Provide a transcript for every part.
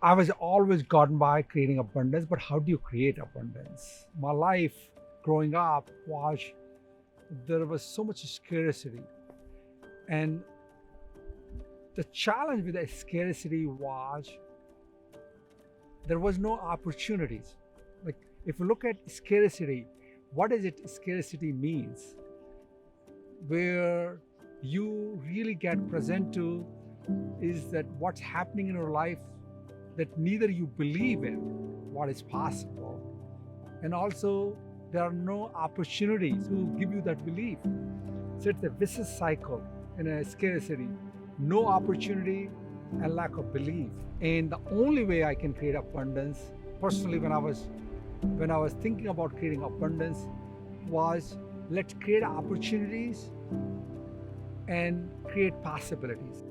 I was always gotten by creating abundance, but how do you create abundance? My life growing up was there was so much scarcity, and the challenge with the scarcity was there was no opportunities. Like if you look at scarcity, what does it scarcity means? Where you really get present to is that what's happening in your life that neither you believe in what is possible, and also there are no opportunities to give you that belief. So it's a vicious cycle in a scarcity, no opportunity and lack of belief. And the only way I can create abundance, personally, when I was thinking about creating abundance, was let's create opportunities and create possibilities.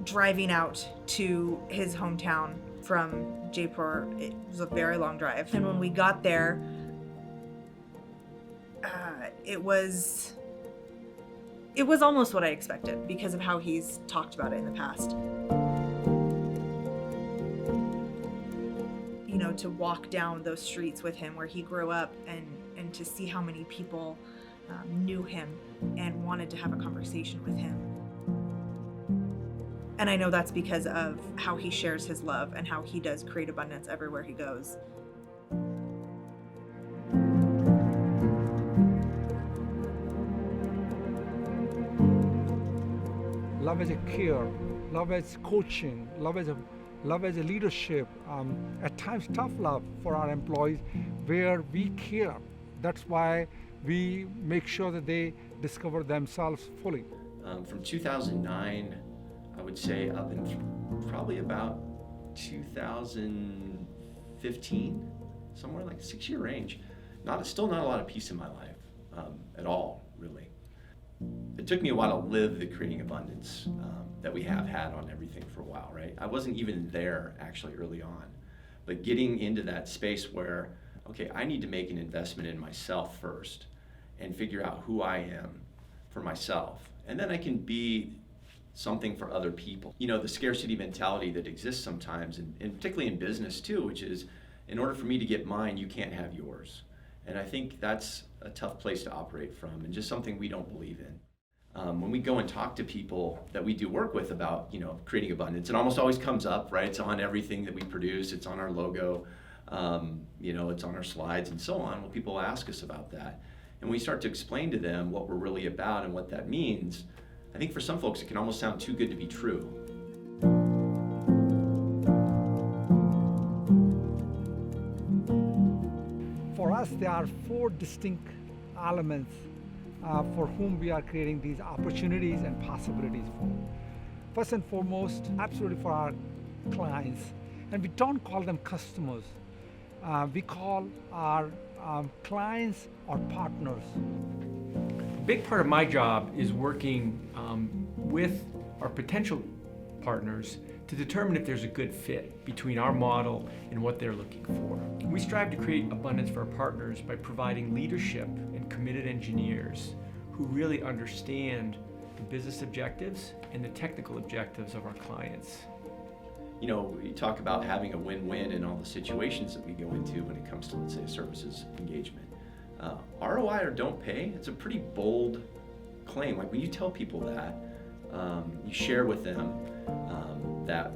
Driving out to his hometown from Jaipur, it was a very long drive. And when we got there, it was almost what I expected because of how he's talked about it in the past. You know, to walk down those streets with him where he grew up and to see how many people knew him and wanted to have a conversation with him. And I know that's because of how he shares his love and how he does create abundance everywhere he goes. Love as a care, love as coaching, love as a leadership. At times, tough love for our employees, where we care. That's why we make sure that they discover themselves fully. From 2009, I would say up in probably about 2015, somewhere like 6-year range. Still not a lot of peace in my life at all, really. It took me a while to live the creating abundance that we have had on everything for a while, right? I wasn't even there actually early on, but getting into that space where, okay, I need to make an investment in myself first and figure out who I am for myself. And then I can be something for other people. You know, the scarcity mentality that exists sometimes, and particularly in business too, which is, in order for me to get mine, you can't have yours. And I think that's a tough place to operate from, and just something we don't believe in. When we go and talk to people that we do work with about, you know, creating abundance, it almost always comes up, right? It's on everything that we produce, it's on our logo, you know, it's on our slides and so on. Well, people ask us about that. And we start to explain to them what we're really about and what that means. I think for some folks it can almost sound too good to be true. For us, there are 4 distinct elements for whom we are creating these opportunities and possibilities for. First and foremost, absolutely for our clients. And we don't call them customers. We call our clients our partners. A big part of my job is working with our potential partners to determine if there's a good fit between our model and what they're looking for. We strive to create abundance for our partners by providing leadership and committed engineers who really understand the business objectives and the technical objectives of our clients. You know, we talk about having a win-win in all the situations that we go into when it comes to, let's say, a services engagement. ROI or don't pay, it's a pretty bold claim. Like when you tell people that, you share with them that,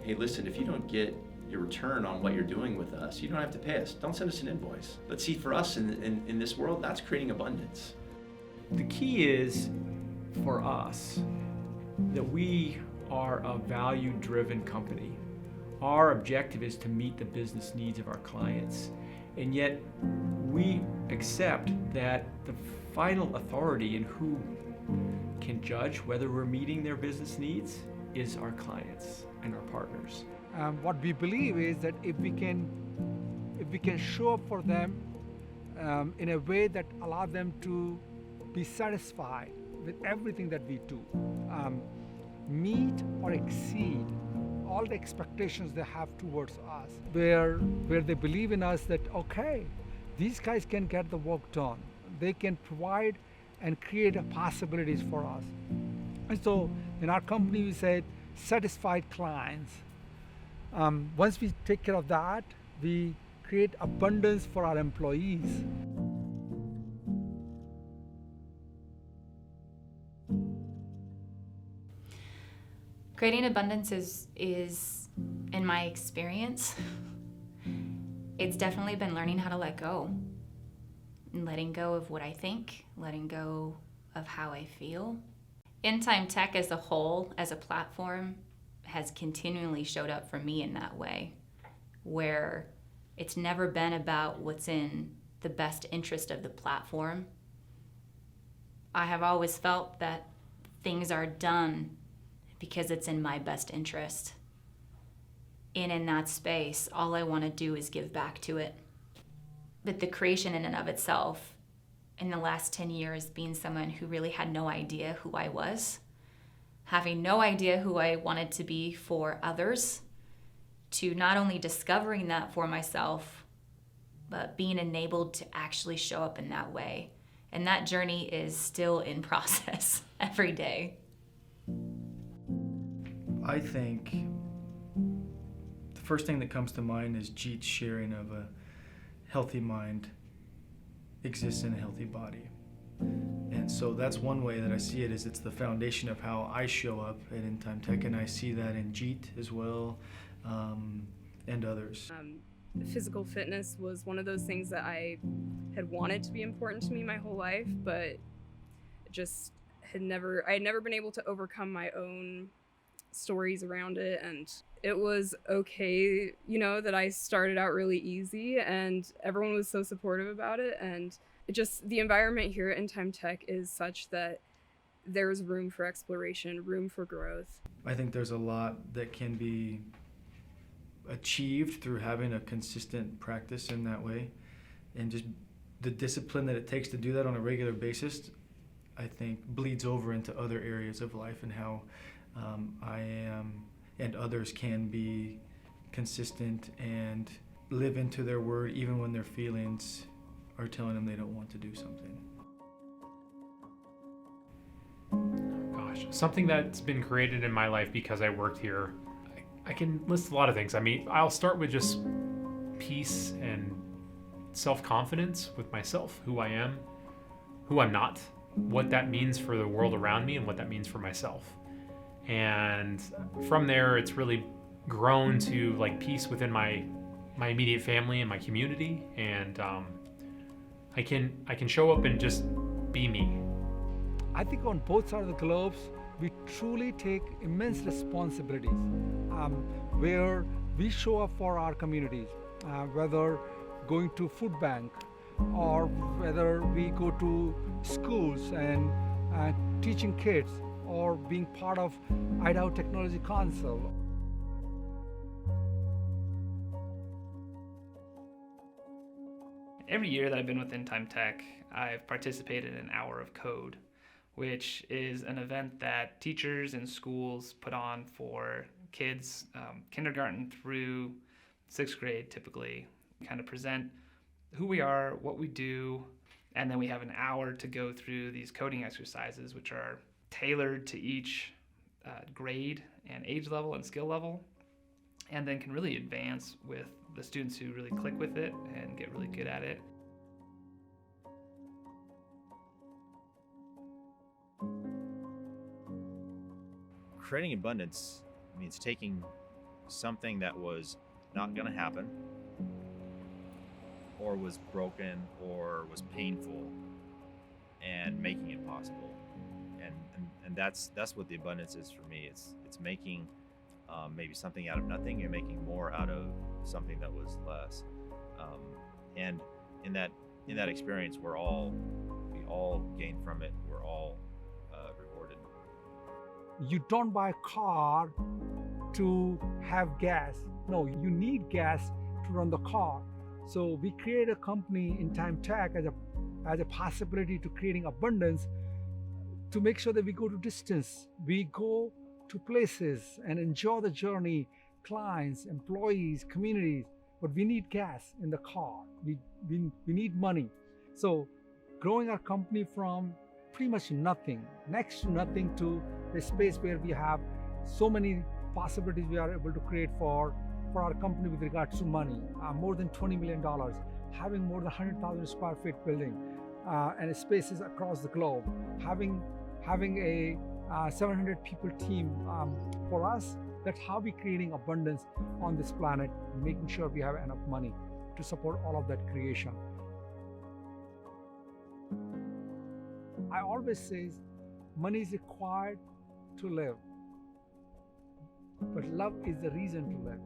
hey, listen, if you don't get your return on what you're doing with us, you don't have to pay us. Don't send us an invoice. But see, for us in this world, that's creating abundance. The key is for us that we are a value-driven company. Our objective is to meet the business needs of our clients, and yet we accept that the final authority in who can judge whether we're meeting their business needs is our clients and our partners. What we believe is that if we can show up for them in a way that allows them to be satisfied with everything that we do, meet or exceed all the expectations they have towards us, where they believe in us that, okay, these guys can get the work done. They can provide and create possibilities for us. And so in our company, we said satisfied clients. Once we take care of that, we create abundance for our employees. Creating abundance is, in my experience, it's definitely been learning how to let go. And letting go of what I think, letting go of how I feel. In-Time Tech as a whole, as a platform, has continually showed up for me in that way, where it's never been about what's in the best interest of the platform. I have always felt that things are done because it's in my best interest. And in that space, all I want to do is give back to it. But the creation in and of itself, in the last 10 years, being someone who really had no idea who I was, having no idea who I wanted to be for others, to not only discovering that for myself, but being enabled to actually show up in that way. And that journey is still in process every day. I think the first thing that comes to mind is Jeet's sharing of a healthy mind exists in a healthy body. And so that's one way that I see it, is it's the foundation of how I show up at In-Time Tech, and I see that in Jeet as well, and others. Physical fitness was one of those things that I had wanted to be important to me my whole life, but just I had never been able to overcome my own stories around it. And it was okay, that I started out really easy and everyone was so supportive about it. And the environment here at In-Time Tech is such that there's room for exploration, room for growth. I think there's a lot that can be achieved through having a consistent practice in that way, and just the discipline that it takes to do that on a regular basis, I think bleeds over into other areas of life, and how I am and others can be consistent and live into their word even when their feelings are telling them they don't want to do something. Gosh, something that's been created in my life because I worked here. I can list a lot of things. I mean, I'll start with just peace and self-confidence with myself, who I am, who I'm not, what that means for the world around me, and what that means for myself. And from there, it's really grown to like peace within my immediate family and my community, and I can show up and just be me. I think on both sides of the globes, we truly take immense responsibilities, where we show up for our communities, whether going to food bank or whether we go to schools and teaching kids, or being part of Idaho Technology Council. Every year that I've been with In-Time Tech, I've participated in Hour of Code, which is an event that teachers and schools put on for kids, kindergarten through 6th grade typically, kind of present who we are, what we do, and then we have an hour to go through these coding exercises, which are tailored to each grade and age level and skill level, and then can really advance with the students who really click with it and get really good at it. Creating abundance means taking something that was not going to happen, or was broken, or was painful, and making it possible. And that's what the abundance is for me. It's making maybe something out of nothing. You're making more out of something that was less. And in that experience, we all gain from it. We're all rewarded. You don't buy a car to have gas. No, you need gas to run the car. So we create a company in Time Tech as a possibility to creating abundance, to make sure that we go to distance, we go to places and enjoy the journey, clients, employees, communities. But we need gas in the car. We need money. So growing our company from pretty much nothing, next to nothing, to the space where we have so many possibilities we are able to create for our company with regards to money. More than $20 million, having more than 100,000 square feet building, and spaces across the globe, having a 700 people team. For us, that's how we're creating abundance on this planet, and making sure we have enough money to support all of that creation. I always say money is required to live, but love is the reason to live.